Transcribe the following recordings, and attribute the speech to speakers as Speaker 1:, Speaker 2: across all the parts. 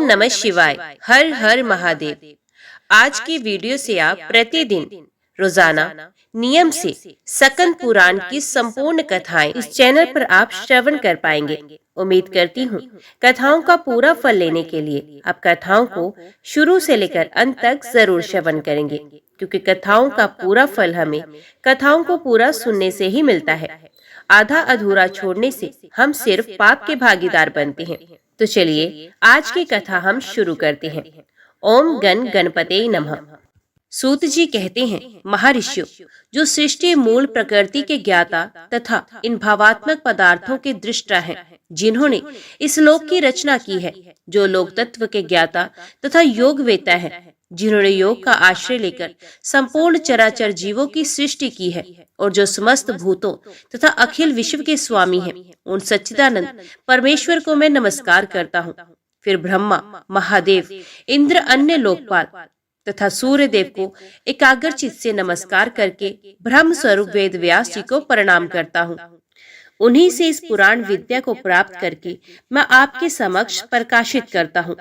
Speaker 1: नमः शिवाय। हर हर महादेव। आज की वीडियो से आप प्रतिदिन रोजाना नियम से सकंद पुराण की संपूर्ण कथाएं इस चैनल पर आप श्रवण कर पाएंगे। उम्मीद करती हूँ कथाओं का पूरा फल लेने के लिए आप कथाओं को शुरू से लेकर अंत तक जरूर श्रवण करेंगे, क्योंकि कथाओं का पूरा फल हमें कथाओं को पूरा सुनने से ही मिलता है। आधा अधूरा छोड़ने से हम सिर्फ पाप के भागीदार बनते हैं। तो चलिए आज की कथा हम शुरू करते हैं। ओम गण गणपते नमः। सूत जी कहते हैं, महर्षियों, जो सृष्टि मूल प्रकृति के ज्ञाता तथा इन भावात्मक पदार्थों के दृष्टा हैं, जिन्होंने इस लोक की रचना की है, जो लोक तत्व के ज्ञाता तथा योग वेता है, जिन्होंने योग का आश्रय लेकर संपूर्ण चराचर जीवों की सृष्टि की है, और जो समस्त भूतों तथा अखिल विश्व के स्वामी हैं, उन सच्चिदानंद परमेश्वर को मैं नमस्कार करता हूँ। फिर ब्रह्मा, महादेव, इंद्र, अन्य लोकपाल तथा सूर्य देव को एकाग्रचित से नमस्कार करके ब्रह्म स्वरूप वेद व्यास जी को प्रणाम करता हूँ। उन्हीं से इस पुराण विद्या को प्राप्त करके मैं आपके समक्ष प्रकाशित करता हूँ।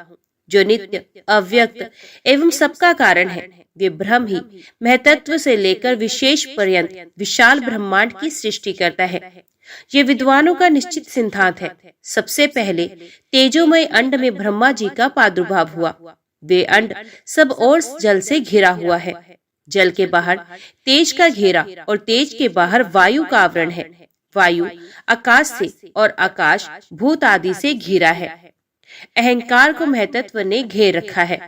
Speaker 1: जो नित्य, अव्यक्त एवं सबका कारण है, वे ब्रह्म ही महतत्व से लेकर विशेष पर्यंत विशाल ब्रह्मांड की सृष्टि करता है। ये विद्वानों का निश्चित सिद्धांत है। सबसे पहले तेजोमय अंड में ब्रह्मा जी का प्रादुर्भाव हुआ। वे अंड सब ओर जल से घिरा हुआ है। जल के बाहर तेज का घेरा और तेज के बाहर वायु का आवरण है। वायु आकाश से और आकाश भूत आदि से घिरा है। अहंकार को महतत्व ने घेर रखा है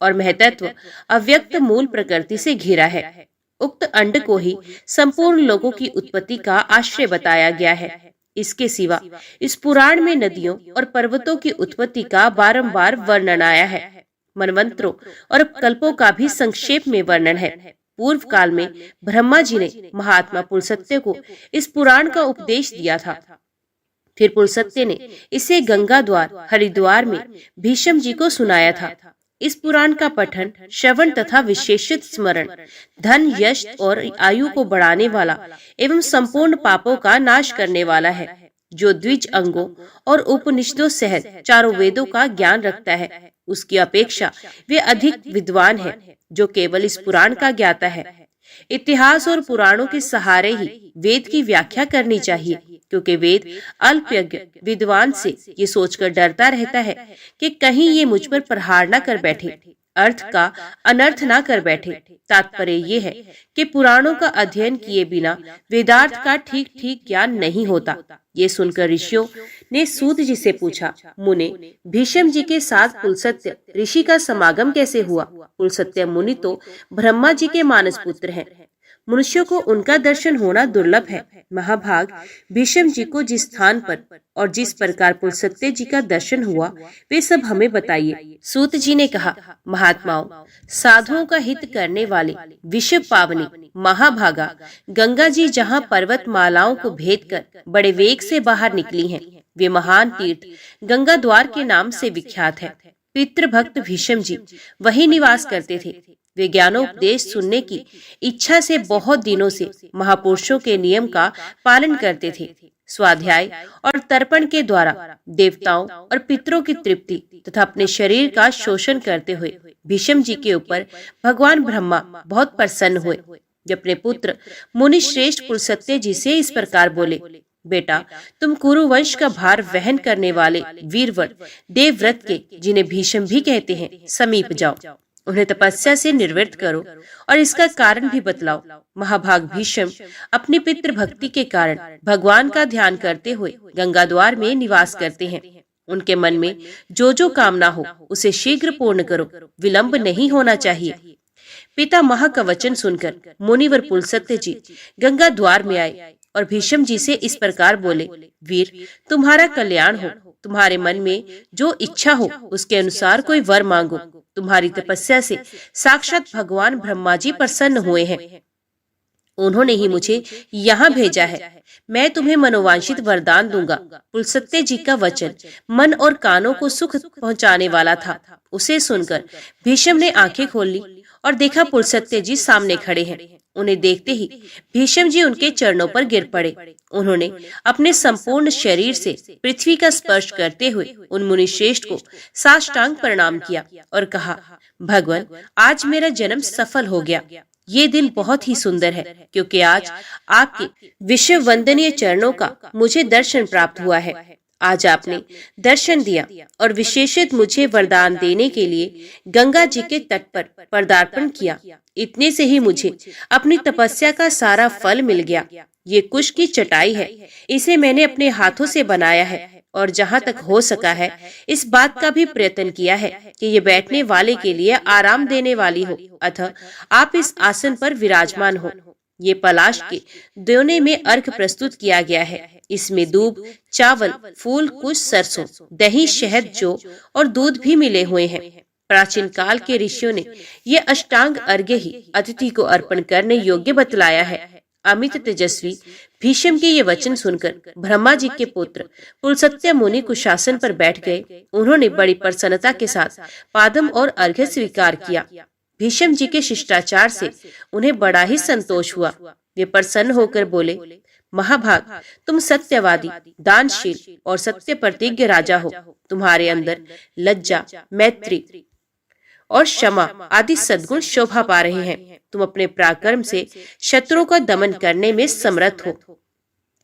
Speaker 1: और महतत्व अव्यक्त मूल प्रकृति से घिरा है। उक्त अंड को ही संपूर्ण लोगों की उत्पत्ति का आश्रय बताया गया है। इसके सिवा इस पुराण में नदियों और पर्वतों की उत्पत्ति का बारंबार वर्णन आया है। मनवंतरों और कल्पों का भी संक्षेप में वर्णन है। पूर्व काल में ब्रह्मा जी ने महात्मा पुलस्त्य को इस पुराण का उपदेश दिया था। फिर पुलस्त्य ने इसे गंगा द्वार हरिद्वार में भीष्म जी को सुनाया था। इस पुराण का पठन, श्रवण तथा विशेषित स्मरण धन, यश और आयु को बढ़ाने वाला एवं संपूर्ण पापों का नाश करने वाला है। जो द्विज अंगों और उपनिषदों सहित चारों वेदों का ज्ञान रखता है, उसकी अपेक्षा वे अधिक विद्वान है, जो केवल इस पुराण का ज्ञाता है। इतिहास और पुराणों के सहारे ही वेद की व्याख्या करनी चाहिए, क्योंकि वेद अल्पज्ञ विद्वान से ये सोचकर डरता रहता है कि कहीं ये मुझ पर प्रहार न कर बैठे, अर्थ का अनर्थ ना कर बैठे। तात्पर्य ये है कि पुराणों का अध्ययन किए बिना वेदार्थ का ठीक ठीक ज्ञान नहीं होता। ये सुनकर ऋषियों ने सूत जी से पूछा, मुने, भीष्म जी के साथ पुलस्त्य ऋषि का समागम कैसे हुआ? पुलस्त्य मुनि तो ब्रह्मा जी के मानस पुत्र हैं। मनुष्यों को उनका दर्शन होना दुर्लभ है। महाभाग, भीष्म जी को जिस स्थान पर और जिस प्रकार पुलस्त्य जी का दर्शन हुआ, वे सब हमें बताइए। सूत जी ने कहा, महात्माओं, साधुओं का हित करने वाले विश्व पावनी महाभागा गंगा जी जहाँ पर्वत मालाओं को भेद कर बड़े वेग से बाहर निकली हैं, वे महान तीर्थ गंगा द्वार के नाम से विख्यात है। पितृभक्त भीष्म जी वही निवास करते थे। वे ज्ञानोपदेश सुनने की इच्छा से बहुत दिनों से महापुरुषों के नियम का पालन करते थे। स्वाध्याय और तर्पण के द्वारा देवताओं और पितरों की तृप्ति तथा अपने शरीर का शोषण करते हुए भीष्म जी के ऊपर भगवान ब्रह्मा बहुत प्रसन्न हुए। वे अपने पुत्र मुनि श्रेष्ठ पुलस्त्य जी से इस प्रकार बोले, बेटा, तुम कुरुवंश का भार वहन करने वाले वीरवर देवव्रत के, जिन्हें भीष्म भी कहते हैं, समीप जाओ। उन्हें तपस्या से निर्वृत्त करो और इसका कारण भी बतलाओ। महाभाग भीष्म अपनी पितृ भक्ति के कारण भगवान का ध्यान करते हुए गंगा द्वार में निवास करते हैं। उनके मन में जो जो कामना हो उसे शीघ्र पूर्ण करो, विलंब नहीं होना चाहिए। पितामह का वचन सुनकर मुनिवर पुलस्त्य जी गंगा द्वार में आए और भीष्म जी से इस प्रकार बोले, वीर, तुम्हारा कल्याण हो। तुम्हारे मन में जो इच्छा हो उसके अनुसार कोई वर मांगो। तुम्हारी तपस्या से साक्षात भगवान ब्रह्मा जी प्रसन्न हुए हैं। उन्होंने ही मुझे यहाँ भेजा है। मैं तुम्हें मनोवांछित वरदान दूंगा। पुलस्त्य जी का वचन मन और कानों को सुख पहुँचाने वाला था। उसे सुनकर भीष्म ने आंखें खोल ली और देखा पुलसत्य जी सामने खड़े हैं। उन्हें देखते ही भीष्म जी उनके चरणों पर गिर पड़े। उन्होंने अपने संपूर्ण शरीर से पृथ्वी का स्पर्श करते हुए उन मुनि श्रेष्ठ को साष्टांग प्रणाम किया और कहा, भगवान, आज मेरा जन्म सफल हो गया। ये दिन बहुत ही सुंदर है, क्योंकि आज आपके विश्व वंदनीय चरणों का मुझे दर्शन प्राप्त हुआ है। आज आपने दर्शन दिया और विशेषित मुझे वरदान देने के लिए गंगा जी के तट पर पदार्पण किया। इतने से ही मुझे अपनी तपस्या का सारा फल मिल गया। ये कुश की चटाई है, इसे मैंने अपने हाथों से बनाया है और जहाँ तक हो सका है इस बात का भी प्रयत्न किया है कि ये बैठने वाले के लिए आराम देने वाली हो, अतः आप इस आसन पर विराजमान हो। ये पलाश के दोने में अर्घ प्रस्तुत किया गया है। इसमें दूब, चावल, फूल, कुश, सरसों, दही, शहद, जौ और दूध भी मिले हुए हैं। प्राचीन काल के ऋषियों ने ये अष्टांग अर्घ्य ही अतिथि को अर्पण करने योग्य बतलाया है। अमित तेजस्वी भीष्म के ये वचन सुनकर ब्रह्मा जी के पुत्र पुलस्त्य मुनि कुशासन पर बैठ गए। उन्होंने बड़ी प्रसन्नता के साथ पादम और अर्घ्य स्वीकार किया। भीष्म जी के शिष्टाचार से उन्हें बड़ा ही संतोष हुआ। वे प्रसन्न होकर बोले, महाभाग, तुम सत्यवादी, दानशील और सत्य प्रतिज्ञ राजा हो। तुम्हारे अंदर लज्जा, मैत्री और क्षमा आदि सद्गुण शोभा पा रहे हैं। तुम अपने पराक्रम से शत्रुओं का दमन करने में समर्थ हो।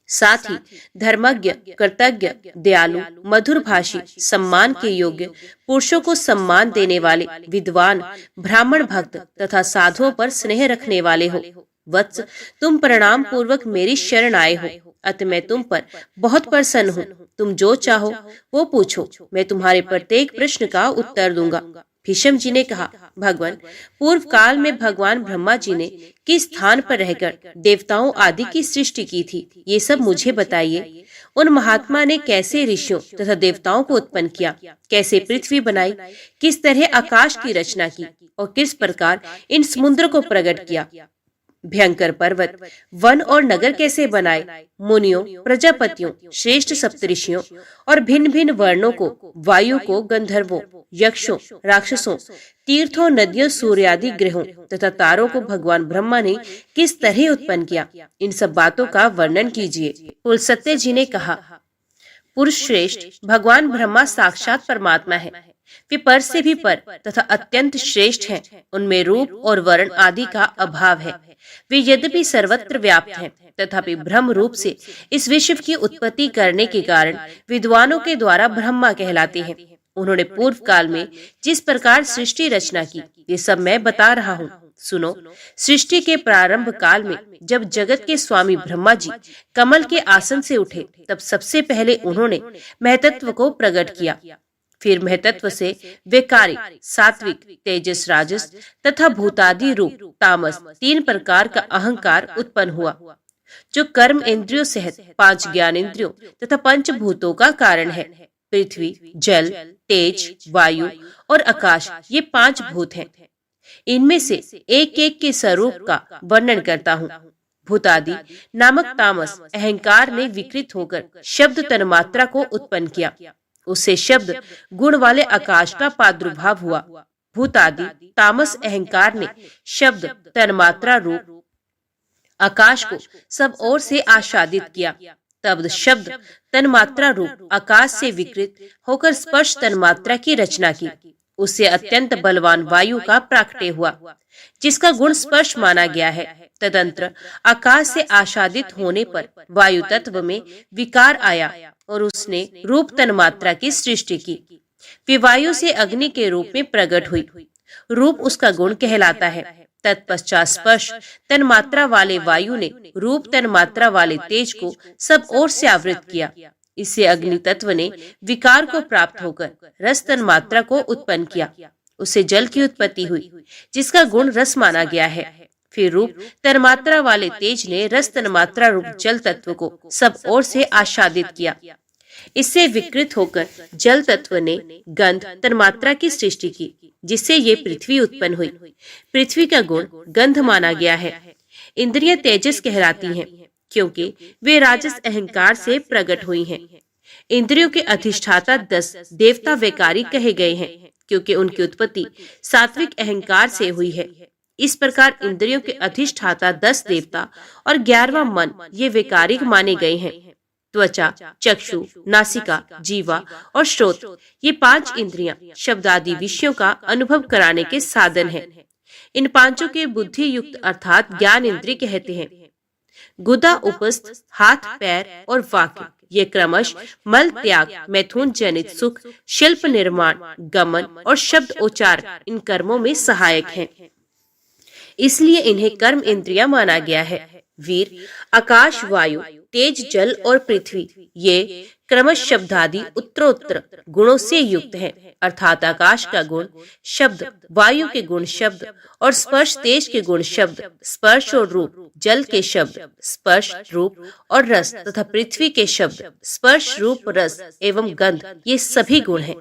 Speaker 1: साथ ही धर्मज्ञ, कृतज्ञ, दयालु, मधुर भाषी, सम्मान के योग्य, पुरुषों को सम्मान देने वाले, विद्वान, ब्राह्मण भक्त तथा साधुओं पर स्नेह रखने वाले हो। वत्स, तुम प्रणाम पूर्वक मेरी शरण आए हो, अतः मैं तुम पर बहुत प्रसन्न हूँ। तुम जो चाहो वो पूछो, मैं तुम्हारे प्रत्येक प्रश्न का उत्तर दूंगा। भीष्म जी ने कहा, भगवान, पूर्व काल में भगवान ब्रह्मा जी ने किस स्थान पर रहकर देवताओं आदि की सृष्टि की थी, ये सब मुझे बताइए। उन महात्मा ने कैसे ऋषियों तथा देवताओं को उत्पन्न किया, कैसे पृथ्वी बनाई, किस तरह आकाश की रचना की और किस प्रकार इन समुद्र को प्रकट किया, भयंकर पर्वत, वन और नगर कैसे बनाए, मुनियों, प्रजापतियों, श्रेष्ठ सप्तऋषियों और भिन्न भिन्न वर्णों को, वायु को, गंधर्वों, यक्षों, राक्षसों, तीर्थों, नदियों, सूर्य आदि ग्रहों तथा तारों को भगवान ब्रह्मा ने किस तरह उत्पन्न किया, इन सब बातों का वर्णन कीजिए। पुलस्त्य जी ने कहा, पुरुष श्रेष्ठ भगवान ब्रह्मा साक्षात परमात्मा है। वे पर से भी पर तथा अत्यंत श्रेष्ठ हैं। उनमें रूप और वर्ण आदि का अभाव है। वे यद्यपि सर्वत्र व्याप्त हैं, तथापि ब्रह्म रूप से इस विश्व की उत्पत्ति करने के कारण विद्वानों के द्वारा ब्रह्मा कहलाते हैं। उन्होंने पूर्व काल में जिस प्रकार सृष्टि रचना की, ये सब मैं बता रहा हूँ। सुनो, सृष्टि के प्रारंभ काल में जब जगत के स्वामी ब्रह्मा जी कमल के आसन से उठे, तब सबसे पहले उन्होंने महतत्व को प्रकट किया। फिर महतत्व से वैकारिक, सात्विक, तेजस, राजस तथा भूतादि रूप, तामस, 3 प्रकार का अहंकार उत्पन्न हुआ, जो कर्म इंद्रियों सहित 5 ज्ञान इंद्रियों तथा पंचभूतों का कारण है। पृथ्वी, जल, तेज, वायु और आकाश, ये 5 भूत हैं। इनमें से एक एक के स्वरूप का वर्णन करता हूँ। भूतादि नामक तामस अहंकार ने विकृत होकर शब्द तन्मात्रा को उत्पन्न किया। उससे शब्द गुण वाले आकाश का प्रादुर्भाव हुआ। भूतादि तामस अहंकार ने शब्द तन्मात्रा रूप आकाश को सब ओर से आच्छादित किया। तब शब्द तन्मात्रा रूप आकाश से विकृत होकर स्पर्श तन्मात्रा की रचना की। उससे अत्यंत बलवान वायु का प्राकट्य हुआ, जिसका गुण स्पर्श माना गया है। तदंतर आकाश से आच्छादित होने पर वायु तत्व में विकार आया और उसने रूप तन्मात्रा की सृष्टि की। वे वायु से अग्नि के रूप में प्रकट हुई। रूप उसका गुण कहलाता है। तत्पश्चात स्पर्श तन्मात्रा वाले वायु ने रूप तन्मात्रा वाले तेज को सब ओर से आवृत किया। इससे अग्नि तत्व ने विकार को प्राप्त होकर रस तन्मात्रा को उत्पन्न किया। उससे जल की उत्पत्ति हुई, जिसका गुण रस माना गया है। फिर रूप तन्मात्रा वाले तेज ने रस तन्मात्रा रूप जल तत्व को सब ओर से आच्छादित किया। इससे विकृत होकर जल तत्व ने गंध तन्मात्रा की सृष्टि की, जिससे ये पृथ्वी उत्पन्न हुई। पृथ्वी का गुण गंध माना गया है। इंद्रियां तेजस कहलाती हैं, क्योंकि वे राजस अहंकार से प्रकट हुई हैं। इंद्रियों के अधिष्ठाता 10 देवता वैकारी कहे गए हैं, क्योंकि उनकी उत्पत्ति सात्विक अहंकार से हुई है। इस प्रकार इंद्रियों के अधिष्ठाता 10 देवता और 11वां मन ये वैकारिक माने गए हैं। त्वचा, चक्षु, नासिका, जीवा और श्रोत्र ये 5 इंद्रियां शब्द आदि विषयों का अनुभव कराने के साधन हैं। इन पांचों के बुद्धि युक्त अर्थात ज्ञान इंद्रिय कहते हैं। गुदा, उपस्थ, हाथ, पैर और वाक्य ये क्रमश मल त्याग, मैथुन जनित सुख, शिल्प निर्माण, गमन और शब्द उच्चारण इन कर्मों में सहायक हैं। इसलिए इन्हें कर्म इंद्रियां माना गया है। वीर, आकाश, वायु, तेज, जल और पृथ्वी ये क्रमश शब्दादि उत्तरोत्तर गुणों से युक्त हैं, अर्थात आकाश का गुण शब्द, वायु के गुण शब्द और स्पर्श, तेज के गुण शब्द, स्पर्श और रूप, जल के शब्द, स्पर्श, रूप और रस तथा पृथ्वी के शब्द, स्पर्श, रूप, रस एवं गंध ये सभी गुण हैं।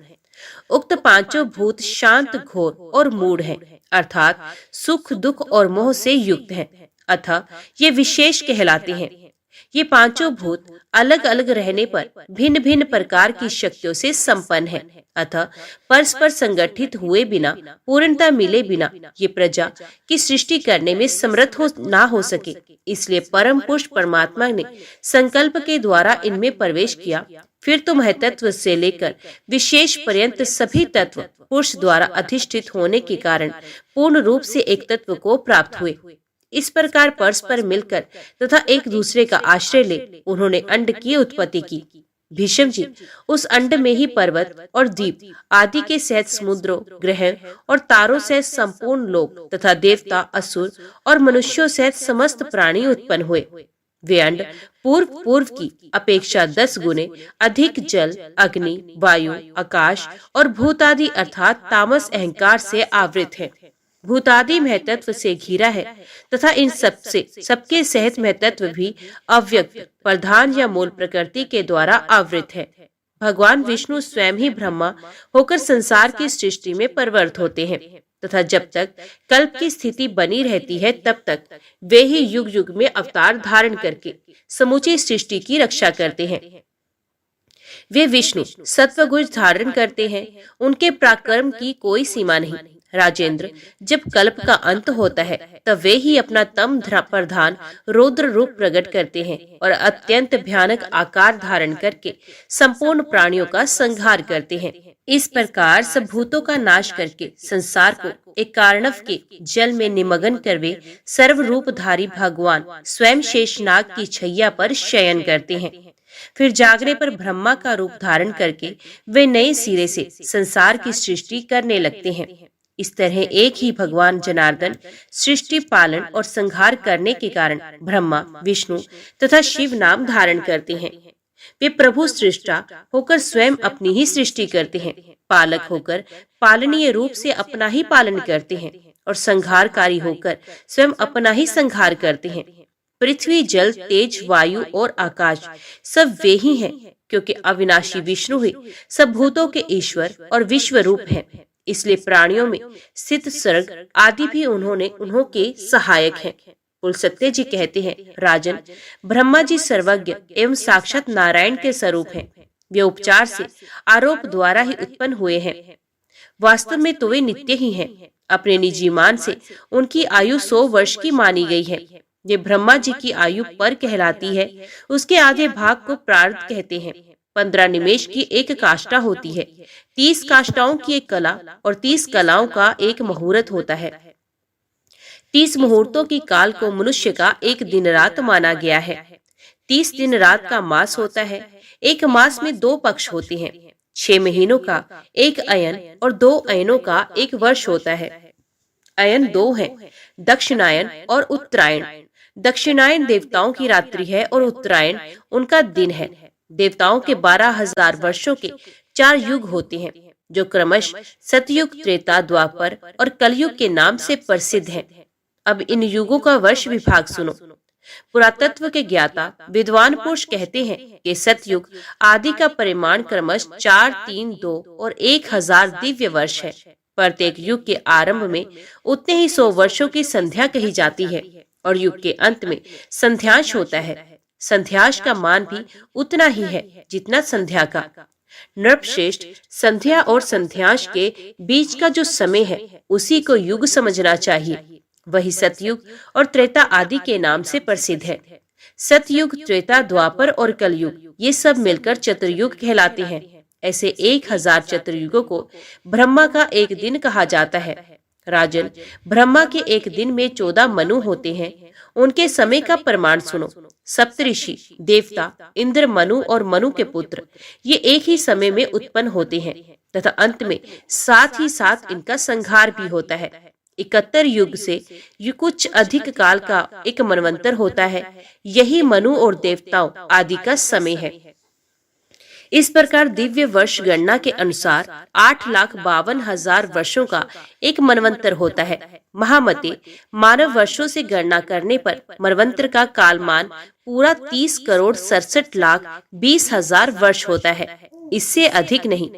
Speaker 1: उक्त पांचों भूत शांत, घोर और मूढ़ हैं, अर्थात सुख, दुख और मोह से युक्त हैं, अतः ये विशेष कहलाते हैं। ये पांचों भूत अलग अलग रहने पर भिन्न भिन्न प्रकार की शक्तियों से संपन्न हैं, अतः परस्पर संगठित हुए बिना, पूर्णता मिले बिना ये प्रजा की सृष्टि करने में समर्थ ना हो सके। इसलिए परम पुरुष परमात्मा ने संकल्प के द्वारा इनमें प्रवेश किया। फिर तो महतत्व से लेकर विशेष पर्यंत सभी तत्व पुरुष द्वारा अधिष्ठित होने के कारण पूर्ण रूप से एक तत्व को प्राप्त हुए। इस प्रकार परस्पर मिलकर तथा एक दूसरे का आश्रय ले उन्होंने अंड की उत्पत्ति की। भीष्म जी उस अंड में ही पर्वत और द्वीप आदि के सहित समुद्रों, ग्रह और तारों सहित संपूर्ण लोक तथा देवता, असुर और मनुष्यों सहित समस्त प्राणी उत्पन्न हुए। वे अंड पूर्व की अपेक्षा 10 गुने अधिक जल, अग्नि, वायु, आकाश और भूतादि अर्थात तामस अहंकार से आवृत है। भूतादि महतत्व से घिरा है तथा इन सबके सहित महतत्व भी अव्यक्त, प्रधान या मूल प्रकृति के द्वारा आवृत है। भगवान विष्णु स्वयं ही ब्रह्मा होकर संसार की सृष्टि में प्रवृत्त होते हैं तथा जब तक कल्प की स्थिति बनी रहती है तब तक वे ही युग युग में अवतार धारण करके समूची सृष्टि की रक्षा करते हैं। वे विष्णु सत्वगुण धारण करते हैं, उनके पराक्रम की कोई सीमा नहीं। राजेंद्र, जब कल्प का अंत होता है तब वे ही अपना तम प्रधान रौद्र रूप प्रकट करते हैं और अत्यंत भयानक आकार धारण करके संपूर्ण प्राणियों का संहार करते हैं। इस प्रकार सब भूतों का नाश करके संसार को एक कारणव के जल में निमग्न कर वे सर्वरूपधारी भगवान स्वयं शेषनाग की छैया पर शयन करते हैं। फिर जागने पर ब्रह्मा का रूप धारण करके वे नए सिरे से संसार की सृष्टि करने लगते हैं। इस तरह एक ही भगवान जनार्दन सृष्टि, पालन और संहार करने के कारण ब्रह्मा, विष्णु तथा शिव नाम धारण करते हैं। वे प्रभु सृष्टा होकर स्वयं अपनी ही सृष्टि करते हैं, पालक होकर पालनीय रूप से अपना ही पालन करते हैं और संहारकारी होकर स्वयं अपना ही संहार करते हैं। पृथ्वी, जल, तेज, वायु और आकाश सब वे ही हैं, क्योंकि अविनाशी विष्णु ही सब भूतों के ईश्वर और विश्व रूप हैं। इसलिए प्राणियों में स्थित सर्ग आदि भी उन्हों के सहायक हैं। कुल सत्य जी कहते हैं, राजन, ब्रह्मा जी सर्वज्ञ एवं साक्षात नारायण के स्वरूप हैं। वे उपचार से, आरोप द्वारा ही उत्पन्न हुए हैं। वास्तव में तो वे नित्य ही हैं। अपने निजी मान से उनकी आयु 100 वर्ष की मानी गई है। ये ब्रह्मा जी की आयु पर कहलाती है। उसके आधे भाग को प्रार्थ कहते हैं। 15 निमेष की एक काष्ठा होती है। 30 काष्ठाओं की एक कला और 30 कलाओं का एक मुहूर्त होता है। 30 मुहूर्तों की काल को मनुष्य का एक दिन रात माना गया है। 30 दिन रात का मास होता है। एक मास में 2 पक्ष होते हैं। 6 महीनों का एक अयन और 2 अयनों का एक वर्ष होता है। अयन 2 हैं, दक्षिणायन और उत्तरायण। दक्षिणायन देवताओं की रात्रि है और उत्तरायण उनका दिन है। देवताओं के 12,000 वर्षों के 4 युग होते हैं, जो क्रमश सतयुग, त्रेता, द्वापर और कलयुग के नाम से प्रसिद्ध हैं। अब इन युगों का वर्ष विभाग सुनो। पुरातत्व के ज्ञाता विद्वान पुरुष कहते हैं कि सतयुग आदि का परिमाण क्रमश 4, 3, 2 और 1000 दिव्य वर्ष है। प्रत्येक युग के आरंभ में उतने ही 100 वर्षों की संध्या कही जाती है और युग के अंत में संध्यांश होता है। संध्याश का मान भी उतना ही है जितना संध्या का। नृपश्रेष्ठ, संध्या और संध्यांश के बीच का जो समय है उसी को युग समझना चाहिए। वही सतयुग और त्रेता आदि के नाम से प्रसिद्ध है। सतयुग, त्रेता, द्वापर और कलयुग ये सब मिलकर चतुर्युग कहलाते हैं। ऐसे 1000 चतुर्युगों को ब्रह्मा का एक दिन कहा जाता है। राजन, ब्रह्मा के एक दिन में 14 मनु होते हैं। उनके समय का प्रमाण सुनो। सप्तऋषि, देवता, इंद्र, मनु और मनु के पुत्र ये एक ही समय में उत्पन्न होते हैं तथा अंत में साथ ही साथ इनका संहार भी होता है। 71 युग से कुछ अधिक काल का एक मनवंतर होता है। यही मनु और देवताओं आदि का समय है। इस प्रकार दिव्य वर्ष गणना के अनुसार 8,52,000 वर्षों का एक मनवंतर होता है। महामते मानव वर्षों से गणना करने पर मनवंतर का कालमान पूरा 30,67,20,000 वर्ष होता है, इससे अधिक नहीं।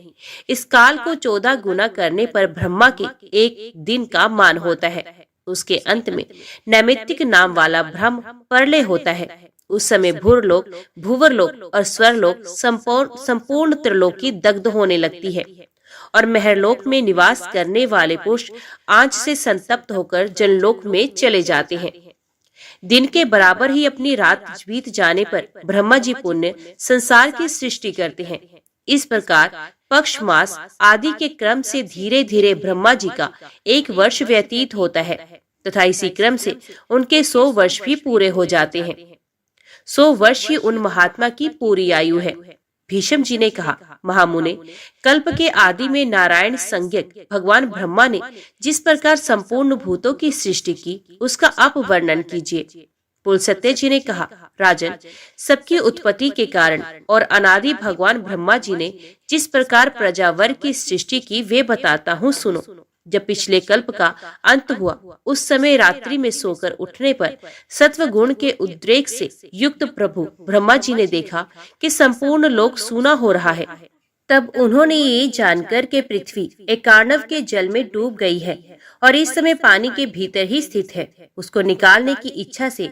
Speaker 1: इस काल को 14 गुना करने पर ब्रह्मा के एक दिन का मान होता है। उसके अंत में नैमित्तिक नाम वाला ब्रह्म प्रलय होता है। उस समय भूरलोक, भूवरलोक और स्वरलोक संपूर्ण त्रिलोकी दग्ध होने लगती है और महरलोक में निवास करने वाले पुरुष आंच से संतप्त होकर जनलोक में चले जाते हैं। दिन के बराबर ही अपनी रात बीत जाने पर ब्रह्मा जी पुण्य संसार की सृष्टि करते हैं। इस प्रकार पक्ष, मास आदि के क्रम से धीरे धीरे ब्रह्मा जी का 1 वर्ष व्यतीत होता है तथा इसी क्रम से उनके 100 वर्ष भी पूरे हो जाते हैं। 100 वर्ष ही उन महात्मा की पूरी आयु है। भीष्म जी ने कहा, महामुने, कल्प के आदि में नारायण संज्ञक भगवान ब्रह्मा ने जिस प्रकार संपूर्ण भूतों की सृष्टि की उसका आप वर्णन कीजिए। पुलस्त्य जी ने कहा, राजन, सबकी उत्पत्ति के कारण और अनादि भगवान ब्रह्मा जी ने जिस प्रकार प्रजावर्ग की सृष्टि की वे बताता हूँ, सुनो। जब पिछले कल्प का अंत हुआ उस समय रात्रि में सोकर उठने पर सत्व गुण के उद्रेक से युक्त प्रभु ब्रह्मा जी ने देखा कि संपूर्ण लोक सूना हो रहा है। तब उन्होंने ये जानकर के पृथ्वी एकार्णव के जल में डूब गई है और इस समय पानी के भीतर ही स्थित है, उसको निकालने की इच्छा से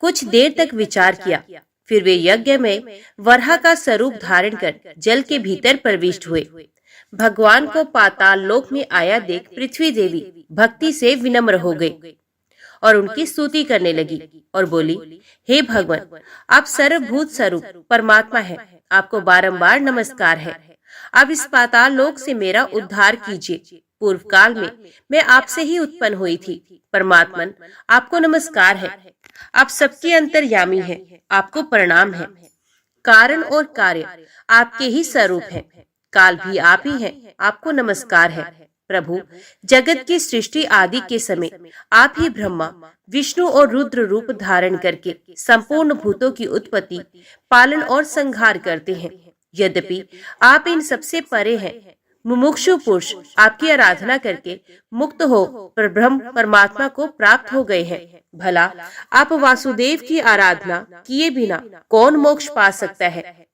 Speaker 1: कुछ देर तक विचार किया। फिर वे यज्ञ में वराह का स्वरूप धारण कर जल के भीतर प्रविष्ट हुए। भगवान को पाताल लोक में आया देख पृथ्वी देवी भक्ति से विनम्र हो गई और उनकी स्तुति करने लगी और बोली, हे भगवान, आप सर्वभूत स्वरूप परमात्मा हैं, आपको बारंबार नमस्कार है। आप इस पाताल लोक से मेरा उद्धार कीजिए। पूर्व काल में मैं आपसे ही उत्पन्न हुई थी। परमात्मन, आपको नमस्कार है। आप सबके अंतर्यामी हैं, आपको प्रणाम है। कारण और कार्य आपके ही स्वरूप हैं, काल भी आप ही हैं, आपको नमस्कार है। प्रभु, जगत की सृष्टि आदि के समय आप ही ब्रह्मा, विष्णु और रुद्र रूप धारण करके संपूर्ण भूतों की उत्पत्ति, पालन और संहार करते हैं। यद्यपि आप इन सबसे परे हैं, मुमुक्षु पुरुष आपकी आराधना करके मुक्त हो पर ब्रह्म परमात्मा को प्राप्त हो गए हैं। भला आप वासुदेव की आराधना किए बिना कौन मोक्ष पा सकता है?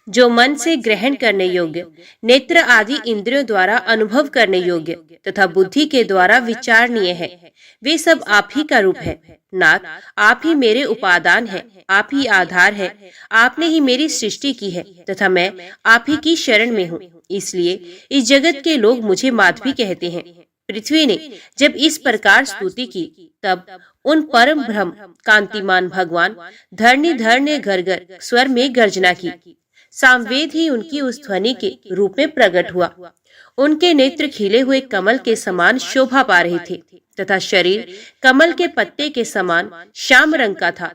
Speaker 1: जो मन से ग्रहण करने योग्य, नेत्र आदि इंद्रियों द्वारा अनुभव करने योग्य तथा बुद्धि के द्वारा विचारणीय है, वे सब आप ही का रूप है। नाथ, आप ही मेरे उपादान है, आप ही आधार है, आपने ही मेरी सृष्टि की है तथा मैं आप ही की शरण में हूँ। इसलिए इस जगत के लोग मुझे माधवी कहते हैं। पृथ्वी ने जब इस प्रकार स्तुति की तब उन परम ब्रह्म कांतिमान भगवान धरणीधर ने घर स्वर में गर्जना की। सामवेद ही उनकी उस ध्वनि के रूप में प्रकट हुआ। उनके नेत्र खिले हुए कमल के समान शोभा पा रहे थे तथा शरीर कमल के पत्ते के समान श्याम रंग का था।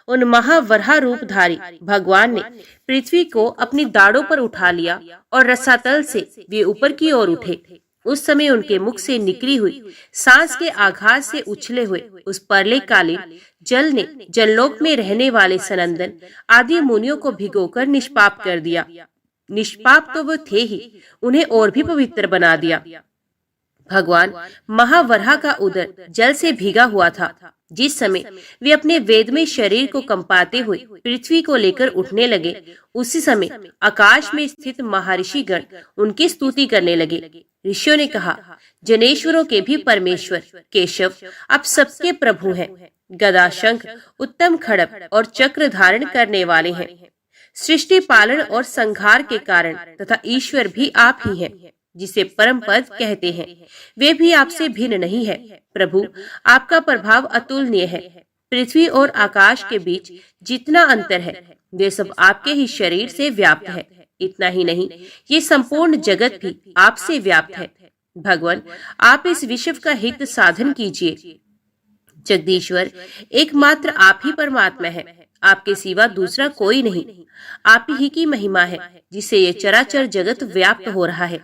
Speaker 1: उन महावराह रूपधारी भगवान ने पृथ्वी को अपनी दाढ़ों पर उठा लिया और रसातल से वे ऊपर की ओर उठे। उस समय उनके मुख से निकली हुई सांस के आघात से उछले हुए उस प्रलयकालीन जल ने जललोक में रहने वाले सनंदन आदि मुनियों को भिगोकर निष्पाप कर दिया। निष्पाप तो वो थे ही, उन्हें और भी पवित्र बना दिया। भगवान महावराह का उदर जल से भीगा हुआ था। जिस समय वे अपने वेदमय शरीर को कंपाते हुए पृथ्वी को लेकर उठने लगे, उसी समय आकाश में स्थित महर्षि गण उनकी स्तुति करने लगे। ऋषियों ने कहा, जनेश्वरों के भी परमेश्वर केशव आप सबके प्रभु हैं। गदा, शंख, उत्तम खड़ग और चक्र धारण करने वाले हैं। सृष्टि पालन और संहार के कारण तथा ईश्वर भी आप ही हैं, जिसे परम पद कहते हैं। वे भी आपसे भिन्न नहीं है। प्रभु, आपका प्रभाव अतुलनीय है। पृथ्वी और आकाश के बीच जितना अंतर है, वे सब आपके ही शरीर से व्याप्त है। इतना ही नहीं, ये संपूर्ण जगत भी आपसे व्याप्त है। भगवान, आप इस विश्व का हित साधन कीजिए। जगदीश्वर, एकमात्र आप ही परमात्मा है। आपके सिवा दूसरा कोई नहीं। आप ही की महिमा है जिससे ये चराचर जगत व्याप्त हो रहा है।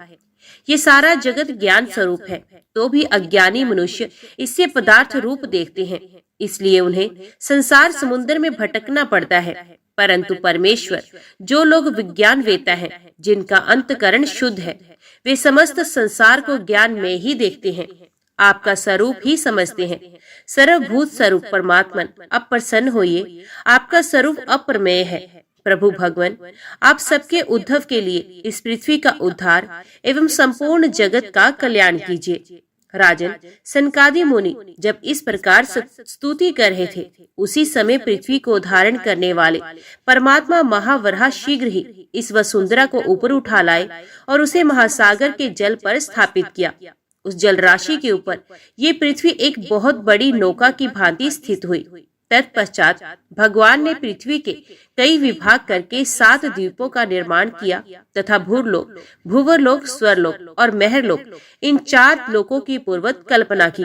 Speaker 1: ये सारा जगत ज्ञान स्वरूप है, तो भी अज्ञानी मनुष्य इससे पदार्थ रूप देखते हैं, इसलिए उन्हें संसार समुद्र में भटकना पड़ता है। परंतु परमेश्वर, जो लोग विज्ञान वेता है, जिनका अंतकरण शुद्ध है, वे समस्त संसार को ज्ञान में ही देखते हैं, आपका स्वरूप ही समझते हैं। सर्वभूत स्वरूप परमात्मन, अब प्रसन्न होइए। आपका स्वरूप अप्रमेय है। प्रभु भगवान, आप सबके उद्धव के लिए इस पृथ्वी का उद्धार एवं संपूर्ण जगत का कल्याण कीजिए। राजन, सनकादि मुनि जब इस प्रकार स्तुति कर रहे थे, उसी समय पृथ्वी को धारण करने वाले परमात्मा महावराह शीघ्र ही इस वसुंधरा को ऊपर उठा लाए और उसे महासागर के जल पर स्थापित किया। उस जल राशि के ऊपर ये पृथ्वी एक बहुत बड़ी नौका की भांति स्थित हुई। तत्पश्चात भगवान ने पृथ्वी के कई विभाग करके 7 द्वीपों का निर्माण किया तथा भूरलोक, भूवरलोक, स्वरलोक और महरलोक, इन 4 लोकों की पूर्वत कल्पना की।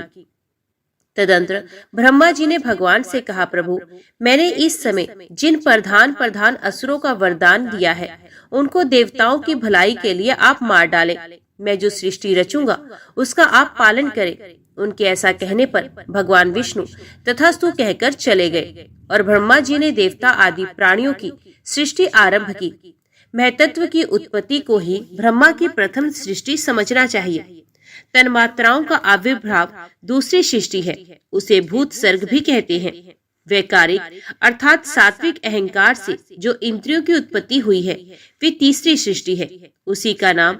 Speaker 1: तदंतर ब्रह्मा जी ने भगवान से कहा, प्रभु, मैंने इस समय जिन प्रधान असुरों का वरदान दिया है, उनको देवताओं की भलाई के लिए आप मार डालें। मैं जो सृष्टि रचूंगा उसका आप पालन करें। उनके ऐसा कहने पर भगवान विष्णु तथास्तु कहकर चले गए और ब्रह्मा जी ने देवता आदि प्राणियों की सृष्टि आरंभ की। महतत्व की उत्पत्ति को ही ब्रह्मा की प्रथम सृष्टि समझना चाहिए। तन्मात्राओं का आविर्भाव दूसरी सृष्टि है, उसे भूत सर्ग भी कहते हैं। वैकारिक अर्थात सात्विक अहंकार से जो इंद्रियों की उत्पत्ति हुई है, वे तीसरी सृष्टि है, उसी का नाम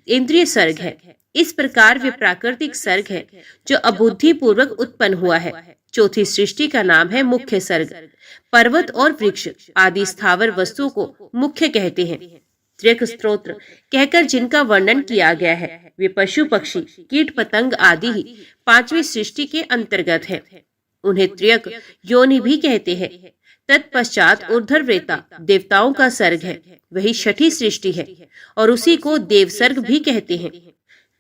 Speaker 1: इंद्रिय सर्ग है। इस प्रकार वे प्राकृतिक सर्ग है जो अबुद्धि पूर्वक उत्पन्न हुआ है। चौथी सृष्टि का नाम है मुख्य सर्ग। पर्वत और वृक्ष आदि स्थावर वस्तुओं को मुख्य कहते हैं। त्र्यक स्तोत्र कहकर जिनका वर्णन किया गया है, वे पशु पक्षी कीट पतंग आदि ही 5वीं सृष्टि के अंतर्गत है। उन्हें त्र्यक योनि भी कहते हैं। तत्पश्चात ऊर्ध्वरेता देवताओं का सर्ग है, वही 6ठी सृष्टि है और उसी को देव सर्ग भी कहते हैं।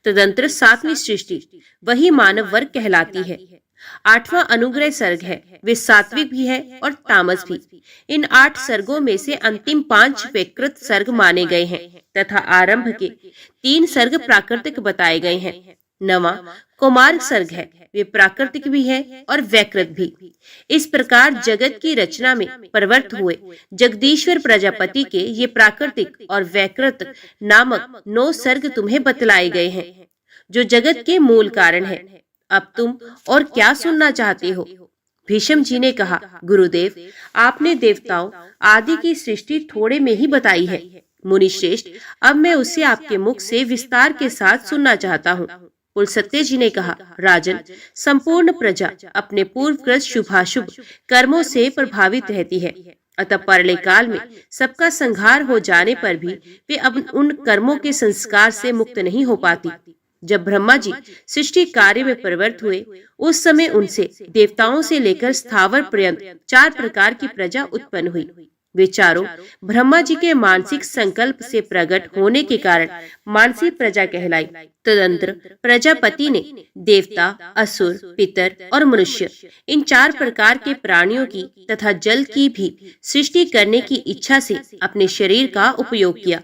Speaker 1: तदंतर 7वीं सृष्टि वही मानव वर्ग कहलाती है। 8वां अनुग्रह सर्ग है, वे सात्विक भी है और तामस भी। इन 8 सर्गों में से अंतिम 5 वैकृत सर्ग माने गए हैं तथा आरंभ के 3 सर्ग प्राकृतिक बताए गए हैं। 9वां कुमार सर्ग है, वे प्राकृतिक भी है और वैकृत भी। इस प्रकार जगत की रचना में प्रवृत्त हुए जगदीश्वर प्रजापति के ये प्राकृतिक और वैकृत नामक 9 सर्ग तुम्हें बतलाए गए हैं, जो जगत के मूल कारण है। अब तुम और क्या सुनना चाहते हो? भीष्म जी ने कहा, गुरुदेव, आपने देवताओं आदि की सृष्टि थोड़े में ही बताई है। मुनि श्रेष्ठ, अब मैं उसे आपके मुख से विस्तार के साथ सुनना चाहता हूँ। पुलसत्य जी ने कहा, राजन, संपूर्ण प्रजा अपने पूर्वकृत शुभाशुभ कर्मों से प्रभावित रहती है, अतः परले काल में सबका संहार हो जाने पर भी वे अब उन कर्मों के संस्कार से मुक्त नहीं हो पाती। जब ब्रह्मा जी सृष्टि कार्य में प्रवृत्त हुए, उस समय उनसे देवताओं से लेकर स्थावर पर्यंत 4 प्रकार की प्रजा उत्पन्न हुई। वे चारों ब्रह्मा जी के मानसिक संकल्प से प्रकट होने के कारण मानसी प्रजा कहलाई। तदंतर प्रजापति ने देवता, असुर, पितर और मनुष्य, इन 4 प्रकार के प्राणियों की तथा जल की भी सृष्टि करने की इच्छा से अपने शरीर का उपयोग किया।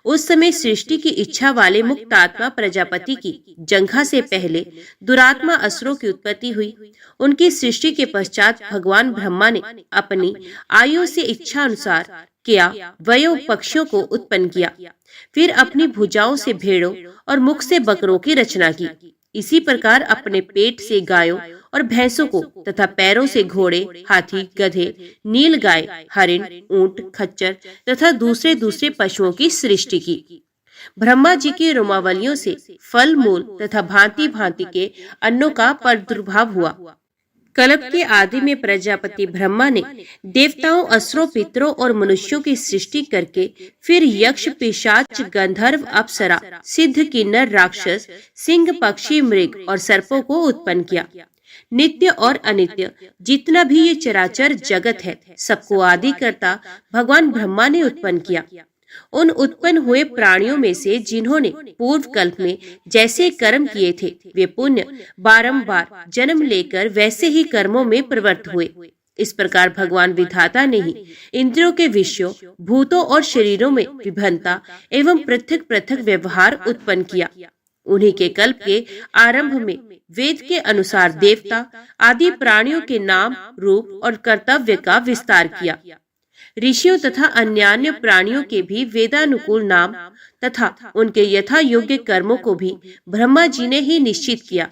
Speaker 1: उस समय सृष्टि की इच्छा वाले मुक्तात्मा प्रजापति की जंघा से पहले दुरात्मा असुरों की उत्पत्ति हुई। उनकी सृष्टि के पश्चात भगवान ब्रह्मा ने अपनी आयु से इच्छा अनुसार किया वयो पक्षियों को उत्पन्न किया। फिर अपनी भुजाओं से भेड़ों और मुख से बकरों की रचना की। इसी प्रकार अपने पेट से गायों और भैंसों को तथा पैरों से घोड़े, हाथी, गधे, नील गाय, हरिण, ऊंट, खच्चर तथा दूसरे पशुओं की सृष्टि की। ब्रह्मा जी की रोमावलियों से फल मूल तथा भांति भांति के अन्नों का प्रादुर्भाव हुआ। कल्प के आदि में प्रजापति ब्रह्मा ने देवताओं, असुरों, पितरों और मनुष्यों की सृष्टि करके फिर यक्ष, पिशाच, गंधर्व, अप्सरा, सिद्ध, किन्नर, राक्षस, सिंह, पक्षी, मृग और सर्पों को उत्पन्न किया। नित्य और अनित्य जितना भी ये चराचर जगत है, सबको आदि करता भगवान ब्रह्मा ने उत्पन्न किया। उन उत्पन्न हुए प्राणियों में से जिन्होंने पूर्व कल्प में जैसे कर्म किए थे, वे पुण्य बारंबार जन्म लेकर वैसे ही कर्मों में प्रवृत्त हुए। इस प्रकार भगवान विधाता ने ही इंद्रियों के विषयों, भूतों और शरीरों में विभिन्नता एवं पृथक पृथक व्यवहार उत्पन्न किया। उन्हीं के कल्प के आरंभ में वेद के अनुसार देवता आदि प्राणियों के नाम, रूप और कर्तव्य का विस्तार किया। ऋषियों तथा अन्यान्य प्राणियों के भी वेदानुकूल नाम तथा उनके यथा योग्य कर्मों को भी ब्रह्मा जी ने ही निश्चित किया।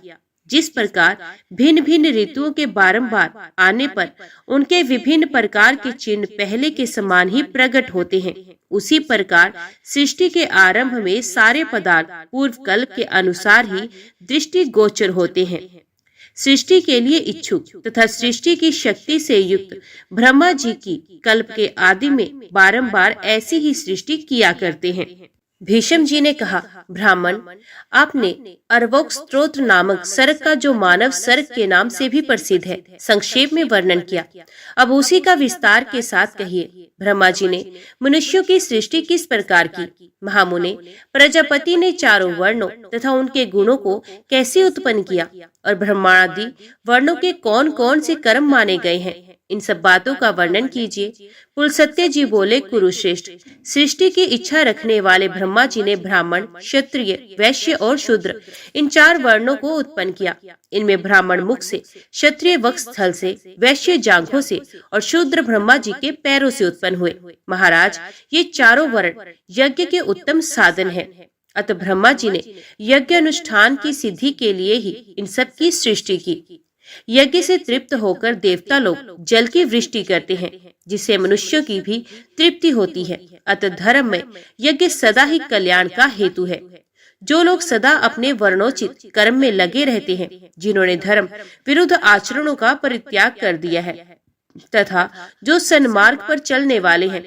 Speaker 1: जिस प्रकार भिन्न भिन्न ऋतुओं के बारंबार आने पर उनके विभिन्न प्रकार के चिन्ह पहले के समान ही प्रकट होते हैं, उसी प्रकार सृष्टि के आरंभ में सारे पदार्थ पूर्व कल्प के अनुसार ही दृष्टि गोचर होते हैं। सृष्टि के लिए इच्छुक तथा सृष्टि की शक्ति से युक्त ब्रह्मा जी की कल्प के आदि में बारंबार ऐसी ही सृष्टि किया करते हैं। भीष्म जी ने कहा, ब्राह्मण, आपने अर्वोक स्तोत्र नामक सर्ग का, जो मानव सर्ग के नाम से भी प्रसिद्ध है, संक्षेप में वर्णन किया। अब उसी का विस्तार के साथ कहिए। ब्रह्मा जी ने मनुष्यों की सृष्टि किस प्रकार की? महामुने, प्रजापति ने चारों वर्णों तथा उनके गुणों को कैसे उत्पन्न किया और ब्रह्मादि वर्णों के कौन कौन से कर्म माने गए हैं, इन सब बातों का वर्णन कीजिए। पुलस्त्य जी बोले, कुरुश्रेष्ठ, सृष्टि की इच्छा रखने वाले ब्रह्मा जी ने ब्राह्मण, क्षत्रिय, वैश्य और शूद्र इन चार वर्णों को उत्पन्न किया। इनमें ब्राह्मण मुख से, क्षत्रिय वक्ष स्थल से, वैश्य जांघों से और शूद्र ब्रह्मा जी के पैरों से उत्पन्न हुए। महाराज, ये चारों वर्ण यज्ञ के उत्तम साधन है। अतः ब्रह्मा जी ने यज्ञ अनुष्ठान की सिद्धि के लिए ही इन सब की सृष्टि की। यज्ञ से तृप्त होकर देवता लोग जल की वृष्टि करते हैं, जिससे मनुष्यों की भी तृप्ति होती है। अतः धर्म में यज्ञ सदा ही कल्याण का हेतु है। जो लोग सदा अपने वर्णोचित कर्म में लगे रहते हैं, जिन्होंने धर्म विरुद्ध आचरणों का परित्याग कर दिया है तथा जो सन्मार्ग पर चलने वाले हैं,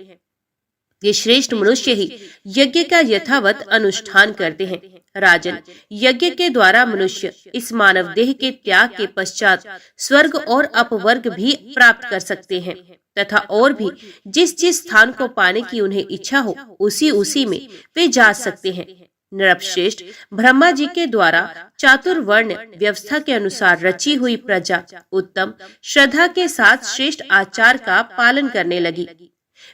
Speaker 1: ये श्रेष्ठ मनुष्य ही यज्ञ का यथावत अनुष्ठान करते हैं। राजन, यज्ञ के द्वारा मनुष्य इस मानव देह के त्याग के पश्चात स्वर्ग और अपवर्ग भी प्राप्त कर सकते हैं तथा और भी जिस जिस स्थान को पाने की उन्हें इच्छा हो, उसी उसी में वे जा सकते हैं। नरपश्रेष्ठ, ब्रह्मा जी के द्वारा चातुर्वर्ण व्यवस्था के अनुसार रची हुई प्रजा उत्तम श्रद्धा के साथ श्रेष्ठ आचार का पालन करने लगी।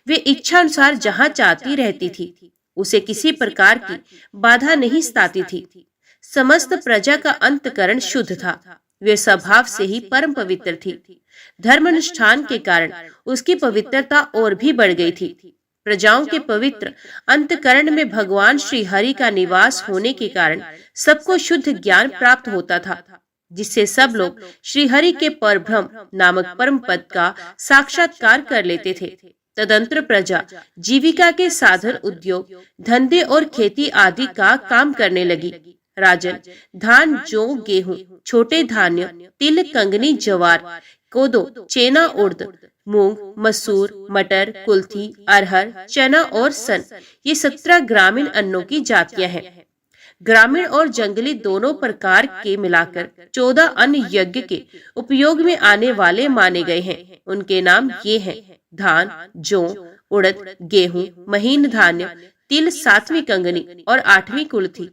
Speaker 1: वे इच्छा अनुसार जहाँ चाहती रहती थी, उसे किसी प्रकार की बाधा नहीं सताती थी। समस्त प्रजा का अंतकरण शुद्ध था। वे स्वभाव से ही परम पवित्र थी। धर्म अनुष्ठान के कारण उसकी पवित्रता और भी बढ़ गई थी। प्रजाओं के पवित्र अंतकरण में भगवान श्री हरि का निवास होने के कारण सबको शुद्ध ज्ञान प्राप्त होता था, जिससे सब लोग श्री हरि के परब्रह्म नामक परम पद का साक्षात्कार कर लेते थे। तदंतर प्रजा जीविका के साधन, उद्योग, धंधे और खेती आदि का काम करने लगी। राजन, धान, जौ, गेहूं, छोटे धान्य, तिल, कंगनी, जवार, कोदो, चेना, उड़द, मूंग, मसूर, मटर, कुल्थी, अरहर, चना और सन, ये 17 ग्रामीण अन्नों की जातियां हैं। ग्रामीण और जंगली दोनों प्रकार के मिलाकर 14 अन्न यज्ञ के उपयोग में आने वाले माने गए हैं। उनके नाम ये हैं: धान, जौ, उड़द, गेहूं, महीन धान्य, तिल, 7वीं कंगनी और 8वीं कुल्थी,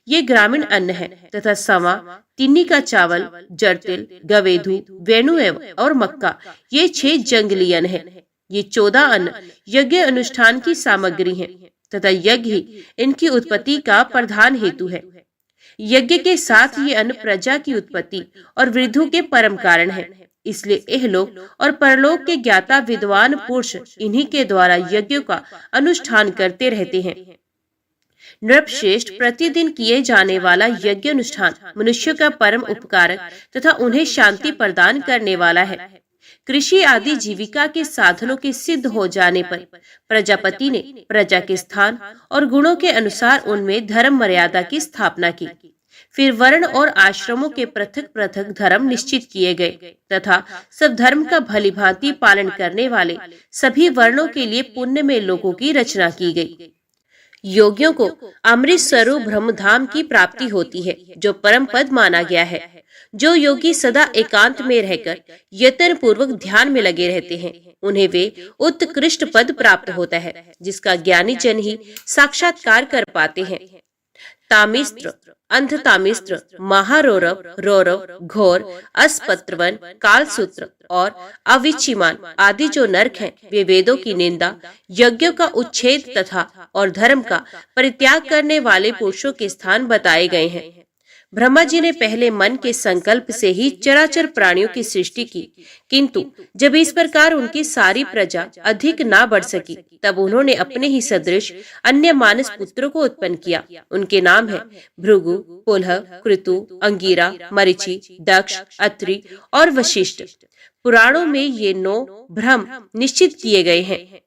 Speaker 1: ये ग्रामीण अन्न है तथा सवा, तिन्नी का चावल, जरतिल, गवेधु, वेणु और मक्का, ये 6 जंगली अन्न है। ये 14 अन्न यज्ञ अनुष्ठान की सामग्री है तथा यज्ञ ही इनकी उत्पत्ति का प्रधान हेतु है। यज्ञ के साथ ये अन्न प्रजा की उत्पत्ति और वृद्धि के परम कारण है। इसलिए इहलोक और परलोक के ज्ञाता विद्वान पुरुष इन्हीं के द्वारा यज्ञों का अनुष्ठान करते रहते हैं। नृपश्रेष्ठ, प्रतिदिन किए जाने वाला यज्ञ अनुष्ठान मनुष्य का परम उपकारक तथा उन्हें शांति प्रदान करने वाला है। कृषि आदि जीविका के साधनों के सिद्ध हो जाने पर प्रजापति ने प्रजा के स्थान और गुणों के अनुसार उनमें धर्म मर्यादा की स्थापना की। फिर वर्ण और आश्रमों के पृथक पृथक धर्म निश्चित किए गए तथा सब धर्म का भलीभांति पालन करने वाले सभी वर्णों के लिए पुण्यमय लोगों की रचना की गई। योगियों को अमृत स्वरूप ब्रह्मधाम की प्राप्ति होती है, जो परम पद माना गया है। जो योगी सदा एकांत में रहकर यत्न पूर्वक ध्यान में लगे रहते हैं, उन्हें वे उत्कृष्ट पद प्राप्त होता है, जिसका ज्ञानी जन ही साक्षात्कार कर पाते हैं। तामिस्त्र, अंधतामिस्त्र, महारौरव, रौरव, घोर, अस्पत्रवन, कालसूत्र और अविचिमान आदि जो नरक हैं, वे वेदों की निंदा, यज्ञों का उच्छेद तथा और धर्म का परित्याग करने वाले पुरुषों के स्थान बताए गए हैं। ब्रह्मा जी ने पहले मन के संकल्प से ही चराचर प्राणियों की सृष्टि की, किंतु जब इस प्रकार उनकी सारी प्रजा अधिक ना बढ़ सकी, तब उन्होंने अपने ही सदृश अन्य मानस पुत्रों को उत्पन्न किया। उनके नाम है भृगु, पुलह, कृतु, अंगिरा, मरीचि, दक्ष, अत्रि और वशिष्ठ। पुराणों में ये 9 ब्रह्म निश्चित किए गए हैं।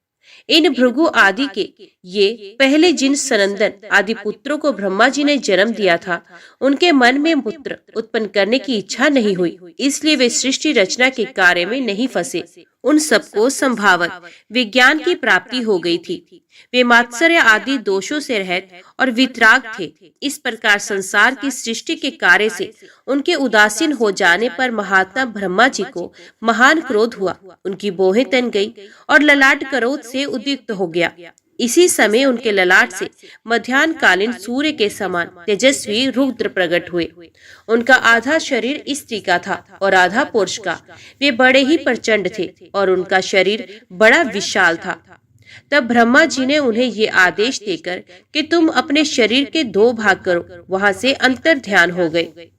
Speaker 1: इन भृगु आदि के ये पहले जिन सनंदन आदि पुत्रों को ब्रह्मा जी ने जन्म दिया था, उनके मन में पुत्र उत्पन्न करने की इच्छा नहीं हुई, इसलिए वे सृष्टि रचना के कार्य में नहीं फंसे। उन सबको संभावत विज्ञान की प्राप्ति हो गई थी। वे मात्सर्य आदि दोषों से रहित और वितराग थे। इस प्रकार संसार की सृष्टि के कार्य से उनके उदासीन हो जाने पर महात्मा ब्रह्मा जी को महान क्रोध हुआ। उनकी बोहें तन गई और ललाट क्रोध से उद्युक्त हो गया। इसी समय उनके ललाट से मध्याह्न कालीन सूर्य के समान तेजस्वी रुद्र प्रकट हुए। उनका आधा शरीर स्त्री का था और आधा पुरुष का। वे बड़े ही प्रचंड थे और उनका शरीर बड़ा विशाल था। तब ब्रह्मा जी ने उन्हें ये आदेश देकर कि तुम अपने शरीर के 2 भाग करो, वहां से अंतर ध्यान हो गए।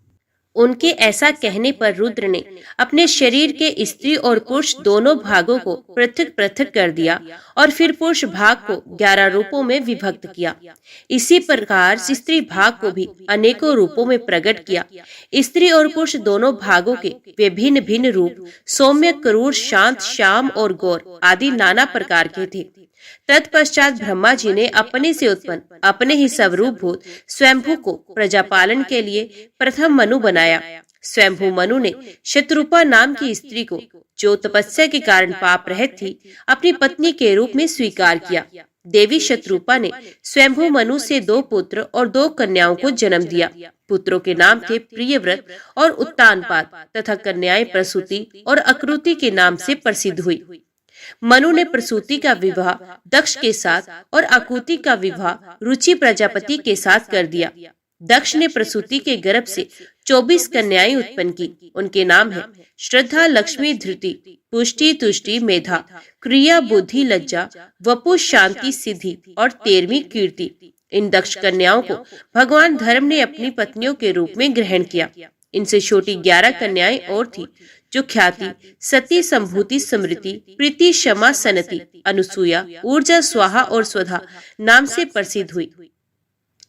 Speaker 1: उनके ऐसा कहने पर रुद्र ने अपने शरीर के स्त्री और पुरुष दोनों भागों को पृथक पृथक कर दिया और फिर पुरुष भाग को 11 रूपों में विभक्त किया। इसी प्रकार स्त्री भाग को भी अनेकों रूपों में प्रकट किया। स्त्री और पुरुष दोनों भागों के वे भिन्न भिन्न रूप सौम्य, क्रूर, शांत, श्याम और गौर आदि नाना प्रकार के थे। तत्पश्चात ब्रह्मा जी ने अपने से उत्पन्न अपने ही स्वरूप भूत स्वयंभू को प्रजापालन के लिए प्रथम मनु बनाया। स्वयंभू मनु ने शत्रुपा नाम की स्त्री को, जो तपस्या के कारण पाप रहित थी, अपनी पत्नी के रूप में स्वीकार किया। देवी शत्रुपा ने स्वयंभू मनु से 2 पुत्र और 2 कन्याओं को जन्म दिया। पुत्रों के नाम थे प्रियव्रत और उत्तानपाद तथा कन्याएं प्रसूति और अकृति के नाम से प्रसिद्ध हुई। मनु ने प्रसूति का विवाह दक्ष के साथ और अकुति का विवाह रुचि प्रजापति के साथ कर दिया। दक्ष ने प्रसूति के गर्भ से 24 कन्याएं उत्पन्न की। उनके नाम है श्रद्धा, लक्ष्मी, धृति, पुष्टि, तुष्टि, मेधा, क्रिया, बुद्धि, लज्जा, वपु, शांति, सिद्धि और 13वीं कीर्ति। इन दक्ष कन्याओं को भगवान धर्म ने अपनी पत्नियों के रूप में ग्रहण किया। इनसे छोटी 11 कन्याएं और थी, जो ख्याति, सती, संभूति, स्मृति, प्रीति, क्षमा, सनति, अनुसूया, ऊर्जा, स्वाहा और स्वधा नाम से प्रसिद्ध हुई।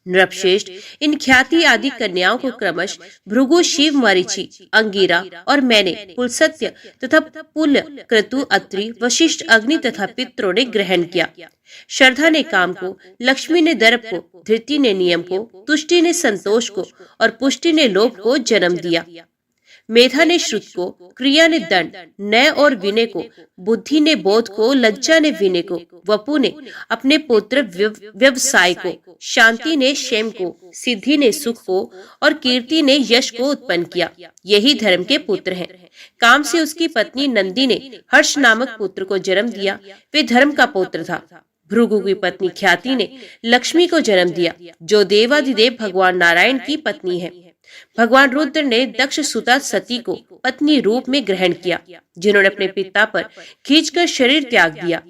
Speaker 1: नृपश्रेष्ठ इन ख्याति आदि कन्याओं को क्रमश भृगु, शिव, मरीचि, अंगिरा और मैंने, पुलस्त्य तथा पुल्य, क्रतु, अत्रि, वशिष्ठ, अग्नि तथा पितरों ने ग्रहण किया। श्रद्धा ने काम को, लक्ष्मी ने दर्प को, धृति ने नियम को, तुष्टि ने संतोष को और पुष्टि ने लोभ को जन्म दिया। मेधा ने श्रुत को, क्रिया ने दंड, नय और विनय को, बुद्धि ने बोध को, लज्जा ने विनय को, वपु ने अपने पुत्र व्यवसाय को, शांति ने क्षेम को, सिद्धि ने सुख को और कीर्ति ने यश को उत्पन्न किया। यही धर्म के पुत्र हैं। काम से उसकी पत्नी नंदी ने हर्ष नामक पुत्र को जन्म दिया। वे धर्म का पुत्र था। भृगु की पत्नी ख्याति ने लक्ष्मी को जन्म दिया, जो देवाधिदेव भगवान नारायण की पत्नी है। भगवान रुद्र ने दक्ष सुता सती को पत्नी रूप में ग्रहण किया, जिन्होंने अपने पिता पर खींचकर शरीर त्याग दिया।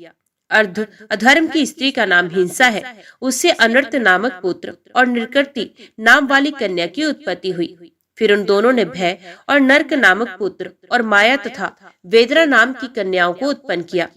Speaker 1: अधर्म की स्त्री का नाम हिंसा है। उससे अनर्थ नामक पुत्र और निर्कृति नाम वाली कन्या की उत्पत्ति हुई। फिर उन दोनों ने भय और नरक नामक पुत्र और माया तथा वेदना नाम की कन्याओं को उत्पन्न किया।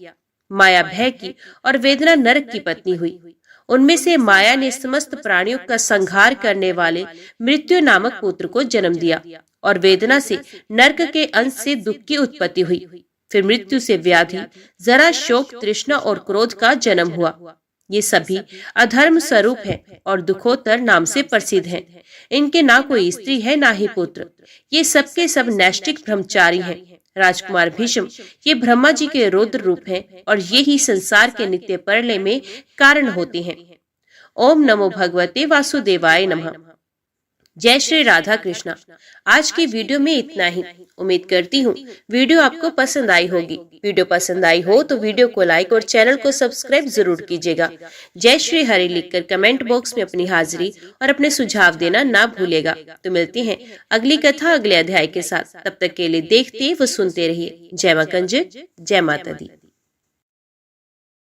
Speaker 1: माया भय की और वेदना नरक की पत्नी हुई। उनमें से माया ने समस्त प्राणियों का संहार करने वाले मृत्यु नामक पुत्र को जन्म दिया और वेदना से नरक के अंश से दुख की उत्पत्ति हुई। फिर मृत्यु से व्याधि, जरा, शोक, तृष्णा और क्रोध का जन्म हुआ। ये सभी अधर्म स्वरूप हैं और दुखोत्तर नाम से प्रसिद्ध हैं। इनके ना कोई स्त्री है ना ही पुत्र। ये सबके सब नैष्टिक ब्रह्मचारी हैं। राजकुमार भीष्म ये ब्रह्मा जी के रुद्र रूप हैं और ये ही संसार के नित्य प्रलय में कारण होते हैं। ओम नमो भगवते वासुदेवाय नमः। जय श्री राधा कृष्णा। आज की वीडियो में इतना ही। उम्मीद करती हूँ वीडियो आपको पसंद आई होगी। वीडियो पसंद आई हो तो वीडियो को लाइक और चैनल को सब्सक्राइब जरूर कीजिएगा। जय श्री हरि लिखकर कमेंट बॉक्स में अपनी हाजिरी और अपने सुझाव देना ना भूलेगा। तो मिलते हैं अगली कथा अगले अध्याय के साथ। तब तक के लिए देखते व सुनते रहिए। जय मां कंज, जय माता दी।